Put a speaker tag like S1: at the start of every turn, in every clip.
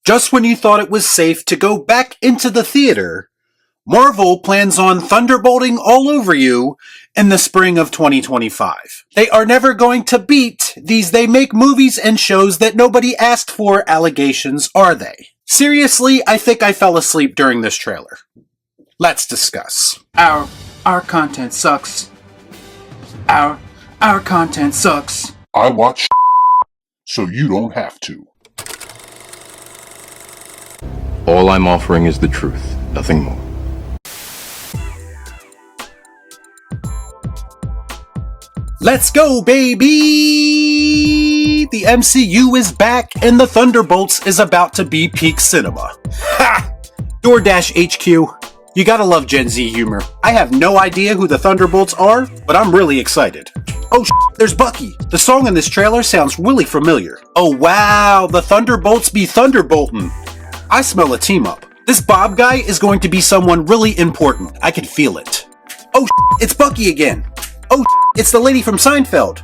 S1: Just when you thought it was safe to go back into the theater, Marvel plans on thunderbolting all over you in the spring of 2025. They are never going to beat these "they make movies and shows that nobody asked for" allegations, are they? Seriously, I think I fell asleep during this trailer. Let's discuss.
S2: Our content sucks. Our content sucks.
S3: I watch so you don't have to.
S4: All I'm offering is the truth, nothing more.
S1: Let's go, baby! The MCU is back and the Thunderbolts is about to be peak cinema. Ha! DoorDash HQ. You gotta love Gen Z humor. I have no idea who the Thunderbolts are, but I'm really excited. Oh there's Bucky. The song in this trailer sounds really familiar. Oh wow, the Thunderbolts be thunderbolting. I smell a team up. This Bob guy is going to be someone really important. I can feel it. Oh it's Bucky again. Oh it's the lady from Seinfeld.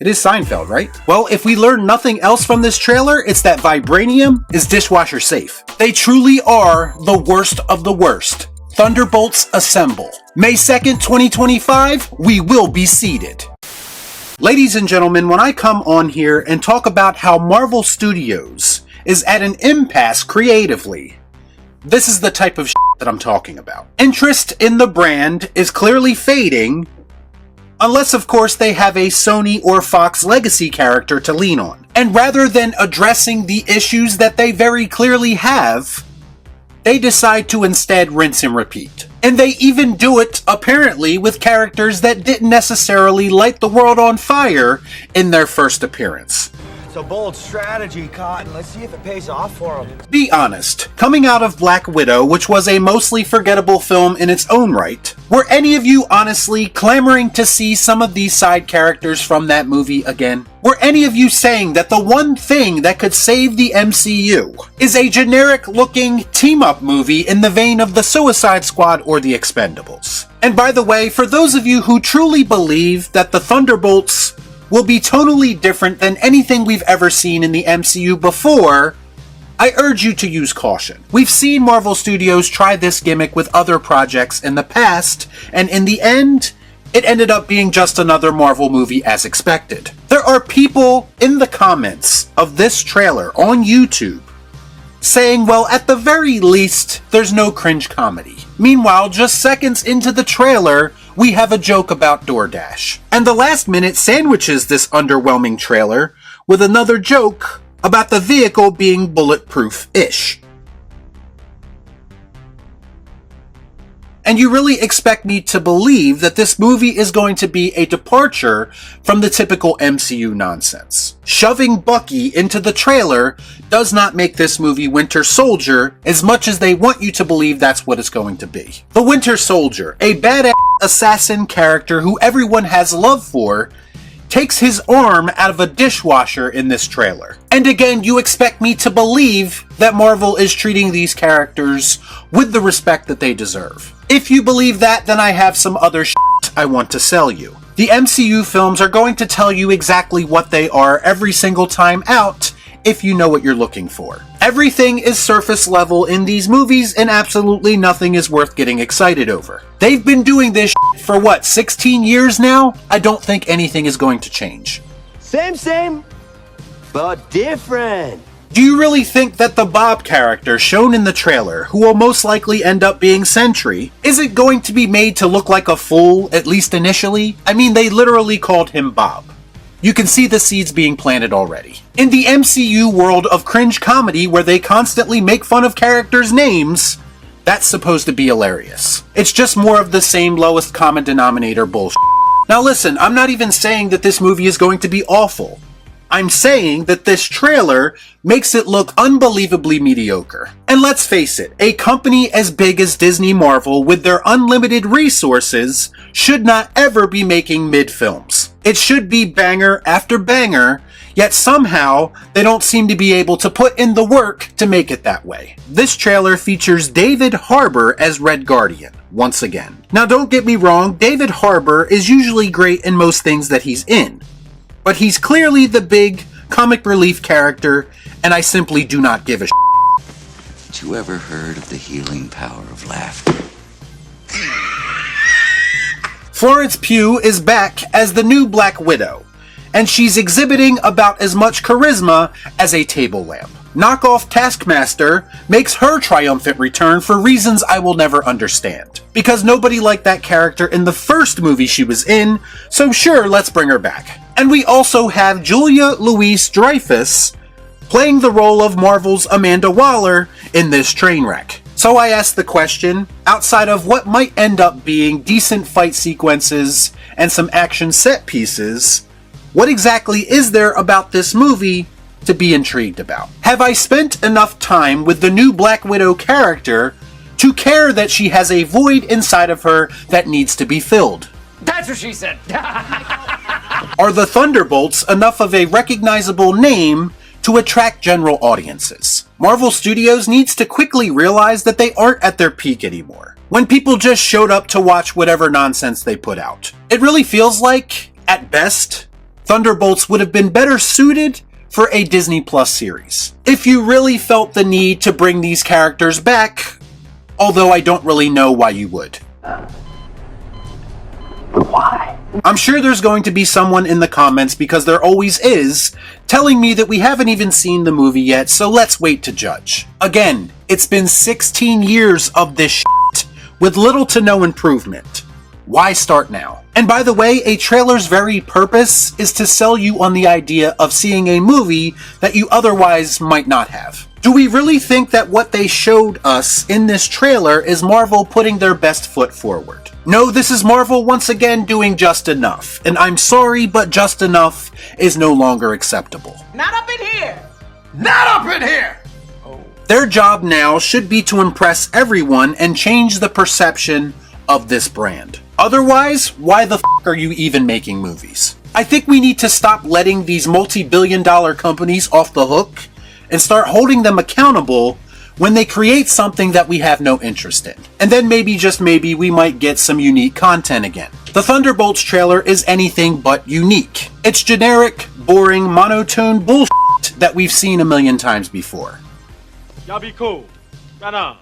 S1: It is Seinfeld, right? Well, if we learn nothing else from this trailer, it's that vibranium is dishwasher safe. They truly are the worst of the worst. Thunderbolts assemble. May 2nd, 2025, we will be seated. Ladies and gentlemen, when I come on here and talk about how Marvel Studios is at an impasse creatively, this is the type of that I'm talking about. Interest in the brand is clearly fading, unless of course they have a Sony or Fox legacy character to lean on. And rather than addressing the issues that they very clearly have, they decide to instead rinse and repeat. And they even do it, apparently, with characters that didn't necessarily light the world on fire in their first appearance.
S5: It's a bold strategy, Cotton. Let's see if it pays off for them.
S1: Be honest, coming out of Black Widow, which was a mostly forgettable film in its own right, were any of you honestly clamoring to see some of these side characters from that movie again? Were any of you saying that the one thing that could save the MCU is a generic-looking team-up movie in the vein of the Suicide Squad or the Expendables? And by the way, for those of you who truly believe that the Thunderbolts will be totally different than anything we've ever seen in the MCU before, I urge you to use caution. We've seen Marvel Studios try this gimmick with other projects in the past, and in the end, it ended up being just another Marvel movie as expected. There are people in the comments of this trailer on YouTube saying, well, at the very least, there's no cringe comedy. Meanwhile, just seconds into the trailer, we have a joke about DoorDash. And the last minute sandwiches this underwhelming trailer with another joke about the vehicle being bulletproof-ish. And you really expect me to believe that this movie is going to be a departure from the typical MCU nonsense. Shoving Bucky into the trailer does not make this movie Winter Soldier as much as they want you to believe that's what it's going to be. The Winter Soldier, a badass assassin character who everyone has love for, takes his arm out of a dishwasher in this trailer. And again, you expect me to believe that Marvel is treating these characters with the respect that they deserve. If you believe that, then I have some other shit I want to sell you. The MCU films are going to tell you exactly what they are every single time out, if you know what you're looking for. Everything is surface level in these movies, and absolutely nothing is worth getting excited over. They've been doing this shit for what, 16 years now? I don't think anything is going to change.
S5: Same, but different.
S1: Do you really think that the Bob character shown in the trailer, who will most likely end up being Sentry, isn't going to be made to look like a fool, at least initially? I mean, they literally called him Bob. You can see the seeds being planted already. In the MCU world of cringe comedy where they constantly make fun of characters' names, that's supposed to be hilarious. It's just more of the same lowest common denominator bullshit. Now listen, I'm not even saying that this movie is going to be awful. I'm saying that this trailer makes it look unbelievably mediocre. And let's face it, a company as big as Disney Marvel with their unlimited resources should not ever be making mid-films. It should be banger after banger, yet somehow they don't seem to be able to put in the work to make it that way. This trailer features David Harbour as Red Guardian, once again. Now don't get me wrong, David Harbour is usually great in most things that he's in. But he's clearly the big comic relief character, and I simply do not give a shit.
S6: But you ever heard of the healing power of laughter?
S1: Florence Pugh is back as the new Black Widow, and she's exhibiting about as much charisma as a table lamp. Knockoff Taskmaster makes her triumphant return for reasons I will never understand. Because nobody liked that character in the first movie she was in, so sure, let's bring her back. And we also have Julia Louis-Dreyfus playing the role of Marvel's Amanda Waller in this train wreck. So I asked the question, outside of what might end up being decent fight sequences and some action set pieces, what exactly is there about this movie to be intrigued about? Have I spent enough time with the new Black Widow character to care that she has a void inside of her that needs to be filled?
S7: That's what she said.
S1: Are the Thunderbolts enough of a recognizable name to attract general audiences? Marvel Studios needs to quickly realize that they aren't at their peak anymore, when people just showed up to watch whatever nonsense they put out. It really feels like, at best, Thunderbolts would have been better suited for a Disney Plus series, if you really felt the need to bring these characters back, although I don't really know why you would.
S7: Why?
S1: I'm sure there's going to be someone in the comments, because there always is, telling me that we haven't even seen the movie yet, so let's wait to judge. Again, it's been 16 years of this shit, with little to no improvement. Why start now? And by the way, a trailer's very purpose is to sell you on the idea of seeing a movie that you otherwise might not have. Do we really think that what they showed us in this trailer is Marvel putting their best foot forward? No, this is Marvel once again doing just enough. And I'm sorry, but just enough is no longer acceptable.
S5: Not up in here!
S2: Not up in here!
S1: Their job now should be to impress everyone and change the perception of this brand. Otherwise, why the f*** are you even making movies? I think we need to stop letting these multi-billion-dollar companies off the hook and start holding them accountable when they create something that we have no interest in. And then maybe, just maybe, we might get some unique content again. The Thunderbolts trailer is anything but unique. It's generic, boring, monotone bullshit that we've seen a million times before.
S8: Y'all be cool. Right on.